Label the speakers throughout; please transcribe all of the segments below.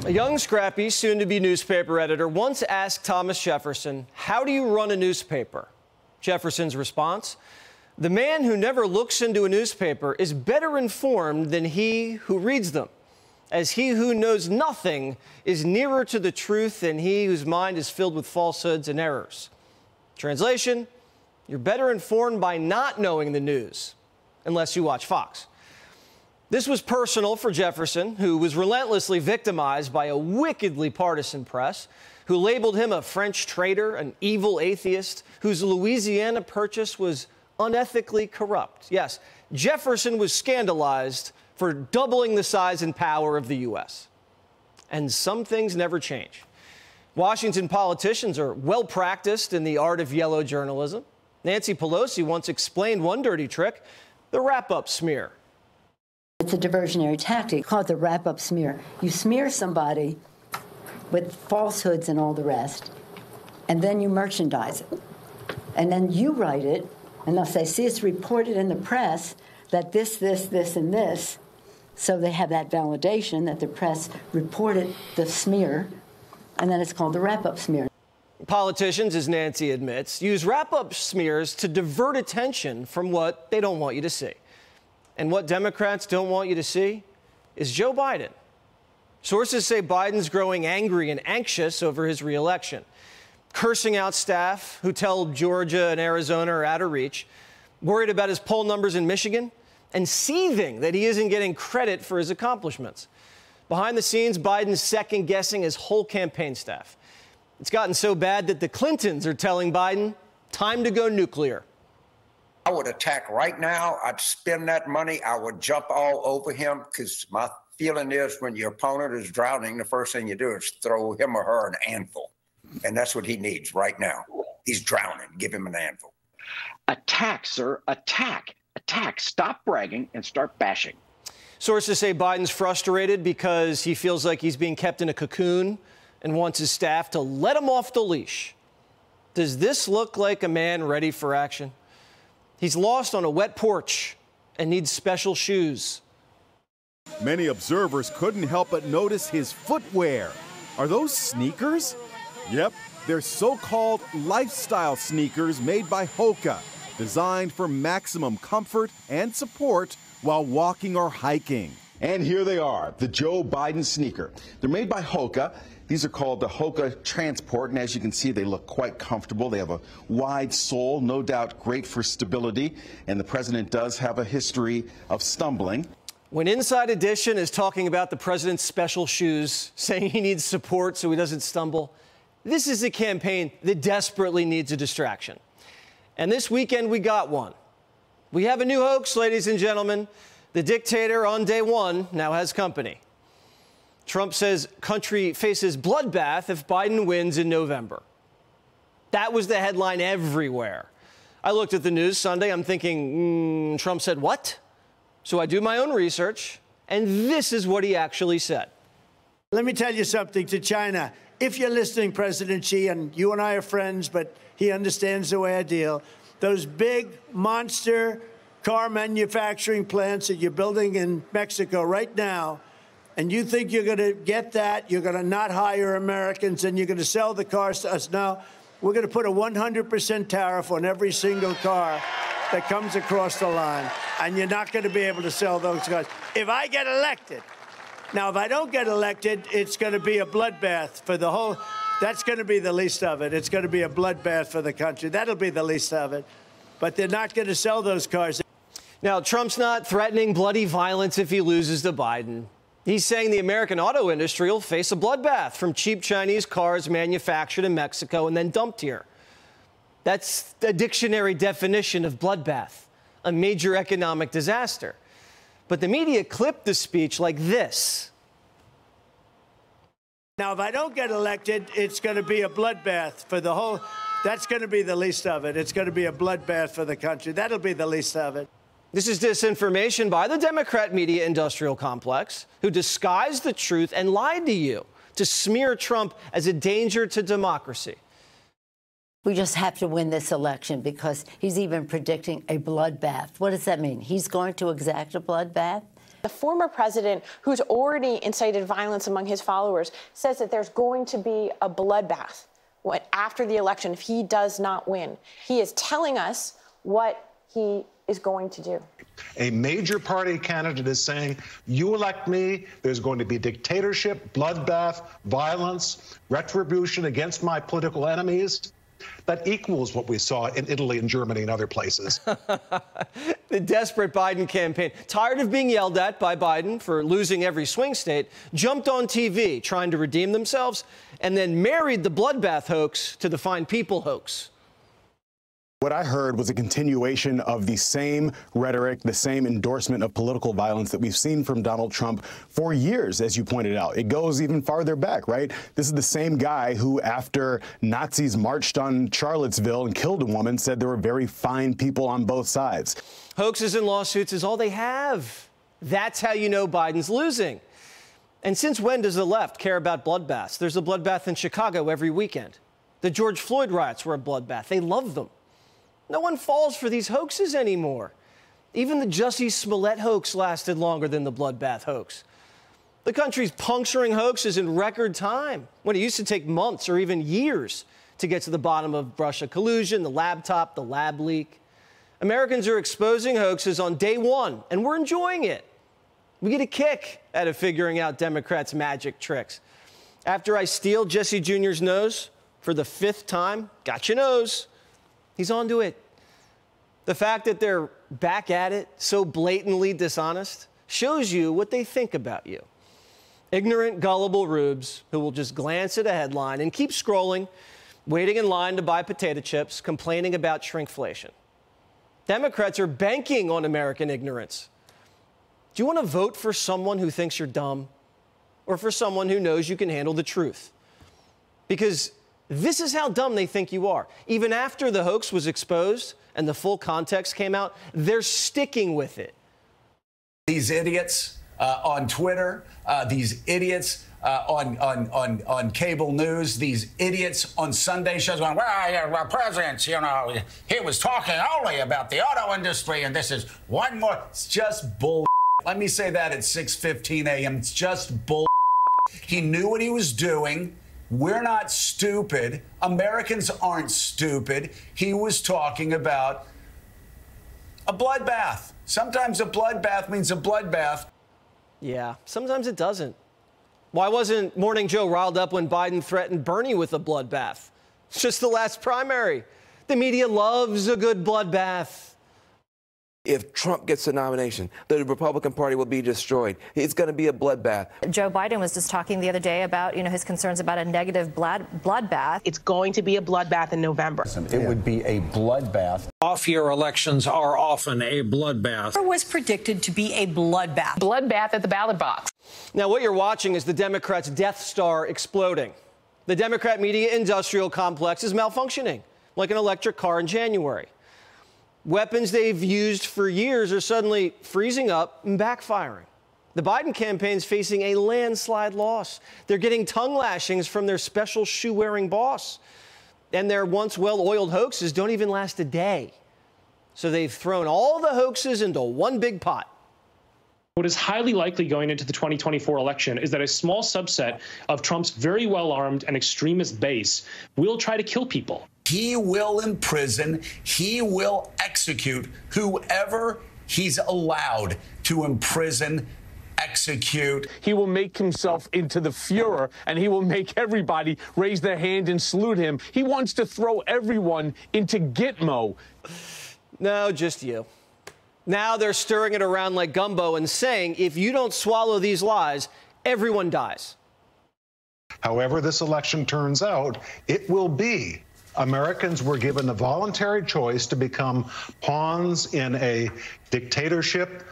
Speaker 1: A young, scrappy, soon-to-be newspaper editor once asked Thomas Jefferson, "How do you run a newspaper?" Jefferson's response, "The man who never looks into a newspaper is better informed than he who reads them, as he who knows nothing is nearer to the truth than he whose mind is filled with falsehoods and errors." Translation, you're better informed by not knowing the news, unless you watch Fox. This was personal for Jefferson, who was relentlessly victimized by a wickedly partisan press, who labeled him a French traitor, an evil atheist, whose Louisiana purchase was unethically corrupt. Yes, Jefferson was scandalized for doubling the size and power of the U.S. And some things never change. Washington politicians are well practiced in the art of yellow journalism. Nancy Pelosi once explained one dirty trick, the wrap-up smear.
Speaker 2: It's a diversionary tactic called the wrap-up smear. You smear somebody with falsehoods and all the rest, and then you merchandise it. And then you write it, and they'll say, see, it's reported in the press that this, and this. So they have that validation that the press reported the smear, and then it's called the wrap-up smear.
Speaker 1: Politicians, as Nancy admits, use wrap-up smears to divert attention from what they don't want you to see. And what Democrats don't want you to see is Joe Biden. Sources say Biden's growing angry and anxious over his reelection, cursing out staff who tell Georgia and Arizona are out of reach, worried about his poll numbers in Michigan, and seething that he isn't getting credit for his accomplishments. Behind the scenes, Biden's second-guessing his whole campaign staff. It's gotten so bad that the Clintons are telling Biden, time to go nuclear.
Speaker 3: I would attack right now. I'd spend that money. I would jump all over him, because my feeling is when your opponent is drowning, the first thing you do is throw him or her an anvil. And that's what he needs right now. He's drowning. Give him an anvil.
Speaker 4: Attack, sir. Attack. Attack. Stop bragging and start bashing.
Speaker 1: Sources say Biden's frustrated because he feels like he's being kept in a cocoon and wants his staff to let him off the leash. Does this look like a man ready for action? He's lost on a wet porch and needs special shoes.
Speaker 5: Many observers couldn't help but notice his footwear. Are those sneakers? Yep, they're so-called lifestyle sneakers made by Hoka, designed for maximum comfort and support while walking or hiking.
Speaker 6: And here they are, the Joe Biden sneaker. They're made by Hoka. These are called the Hoka Transport, and as you can see, they look quite comfortable. They have a wide sole, no doubt great for stability, and the president does have a history of stumbling.
Speaker 1: When Inside Edition is talking about the president's special shoes, saying he needs support so he doesn't stumble, this is a campaign that desperately needs a distraction. And this weekend, we got one. We have a new hoax, ladies and gentlemen. The dictator on day one now has company. Trump says country faces bloodbath if Biden wins in November. That was the headline everywhere. I looked at the news Sunday. I'm thinking, Trump said what? So I do my own research, and this is what he actually said.
Speaker 7: Let me tell you something to China. If you're listening, President Xi, and you and I are friends, but he understands the way I deal, those big monster car manufacturing plants that you're building in Mexico right now, and you think you're going to get that, you're going to not hire Americans, and you're going to sell the cars to us. No, we're going to put a 100% tariff on every single car that comes across the line, and you're not going to be able to sell those cars. If I get elected, now, if I don't get elected, it's going to be a bloodbath for the whole, that's going to be the least of it. It's going to be a bloodbath for the country. That'll be the least of it. But they're not going to sell those cars.
Speaker 1: Now, Trump's not threatening bloody violence if he loses to Biden. He's saying the American auto industry will face a bloodbath from cheap Chinese cars manufactured in Mexico and then dumped here. That's a dictionary definition of bloodbath, a major economic disaster. But the media clipped the speech like this.
Speaker 7: Now, if I don't get elected, it's going to be a bloodbath for the whole, that's going to be the least of it. It's going to be a bloodbath for the country. That'll be the least of it.
Speaker 1: This is disinformation by the Democrat media industrial complex, who disguised the truth and lied to you to smear Trump as a danger to democracy.
Speaker 2: We just have to win this election because he's even predicting a bloodbath. What does that mean? He's going to exact a bloodbath?
Speaker 8: The former president, who's already incited violence among his followers, says that there's going to be a bloodbath after the election if he does not win. He is telling us what he is going to do.
Speaker 9: A major party candidate is saying, you elect me, there's going to be dictatorship, bloodbath, violence, retribution against my political enemies. That equals what we saw in Italy and Germany and other places.
Speaker 1: The desperate Biden campaign, tired of being yelled at by Biden for losing every swing state, jumped on TV trying to redeem themselves and then married the bloodbath hoax to the Fine People hoax.
Speaker 10: What I heard was a continuation of the same rhetoric, the same endorsement of political violence that we've seen from Donald Trump for years, as you pointed out. It goes even farther back, right? This is the same guy who, after Nazis marched on Charlottesville and killed a woman, said there were very fine people on both sides.
Speaker 1: Hoaxes and lawsuits is all they have. That's how you know Biden's losing. And since when does the left care about bloodbaths? There's a bloodbath in Chicago every weekend. The George Floyd riots were a bloodbath. They love them. No one falls for these hoaxes anymore. Even the Jussie Smollett hoax lasted longer than the bloodbath hoax. The country's puncturing hoaxes in record time, when it used to take months or even years to get to the bottom of Russia collusion, the laptop, the lab leak. Americans are exposing hoaxes on day one, and we're enjoying it. We get a kick out of figuring out Democrats' magic tricks. After I steal Jesse Jr.'s nose for the 5th time, got your nose. He's onto it. The fact that they're back at it, so blatantly dishonest, shows you what they think about you. Ignorant, gullible rubes who will just glance at a headline and keep scrolling, waiting in line to buy potato chips, complaining about shrinkflation. Democrats are banking on American ignorance. Do you want to vote for someone who thinks you're dumb, or for someone who knows you can handle the truth? Because this is how dumb they think you are. Even after the hoax was exposed and the full context came out, they're sticking with it.
Speaker 11: These idiots on Twitter, these idiots on cable news, these idiots on Sunday shows going, well, presidents, you know, he was talking only about the auto industry, and this is one more. It's just bull. Let me say that at 6:15 a.m. It's just bull. He knew what he was doing. We're not stupid. Americans aren't stupid. He was talking about a bloodbath. Sometimes a bloodbath means a bloodbath.
Speaker 1: Yeah, sometimes it doesn't. Why wasn't Morning Joe riled up when Biden threatened Bernie with a bloodbath? It's just the last primary. The media loves a good bloodbath.
Speaker 12: If Trump gets the nomination, the Republican Party will be destroyed. It's going to be a bloodbath.
Speaker 13: Joe Biden was just talking the other day about, his concerns about a negative bloodbath.
Speaker 14: It's going to be a bloodbath in November.
Speaker 15: It would be a bloodbath.
Speaker 16: Off-year elections are often a bloodbath.
Speaker 17: It was predicted to be a bloodbath.
Speaker 14: Bloodbath at the ballot box.
Speaker 1: Now, what you're watching is the Democrats' Death Star exploding. The Democrat media industrial complex is malfunctioning, like an electric car in January. Weapons they've used for years are suddenly freezing up and backfiring. The Biden campaign's facing a landslide loss. They're getting tongue lashings from their special shoe-wearing boss. And their once well-oiled hoaxes don't even last a day. So they've thrown all the hoaxes into one big pot.
Speaker 18: What is highly likely going into the 2024 election is that a small subset of Trump's very well-armed and extremist base will try to kill people.
Speaker 11: He will imprison, he will execute whoever he's allowed to imprison, execute.
Speaker 19: He will make himself into the Fuhrer, and he will make everybody raise their hand and salute him. He wants to throw everyone into Gitmo.
Speaker 1: No, just you. Now they're stirring it around like gumbo and saying, if you don't swallow these lies, everyone dies.
Speaker 9: However this election turns out, it will be. Americans were given the voluntary choice to become pawns in a dictatorship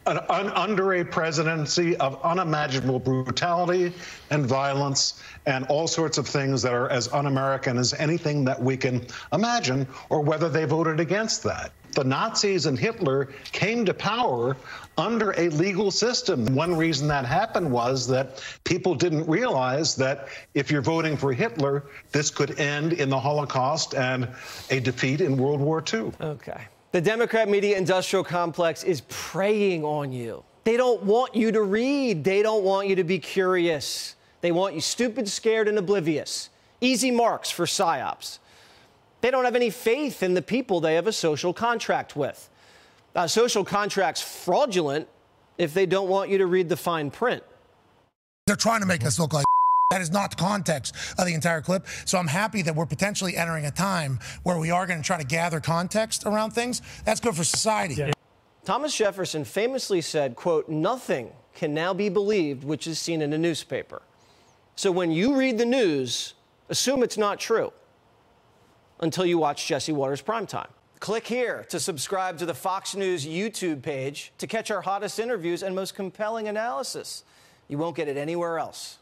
Speaker 9: under a presidency of unimaginable brutality and violence and all sorts of things that are as un-American as anything that we can imagine, or whether they voted against that. The Nazis and Hitler came to power under a legal system. One reason that happened was that people didn't realize that if you're voting for Hitler, this could end in the Holocaust and a defeat in World War II.
Speaker 1: Okay. The Democrat media industrial complex is preying on you. They don't want you to read. They don't want you to be curious. They want you stupid, scared, and oblivious. Easy marks for psyops. They don't have any faith in the people they have a social contract with. Social contract's fraudulent if they don't want you to read the fine print.
Speaker 20: They're trying to make us look like that is not the context of the entire clip. So I'm happy that we're potentially entering a time where we are going to try to gather context around things. That's good for society. Yeah.
Speaker 1: Thomas Jefferson famously said, quote, "Nothing can now be believed which is seen in a newspaper." So when you read the news, assume it's not true until you watch Jesse Watters Primetime. Click here to subscribe to the Fox News YouTube page to catch our hottest interviews and most compelling analysis. You won't get it anywhere else.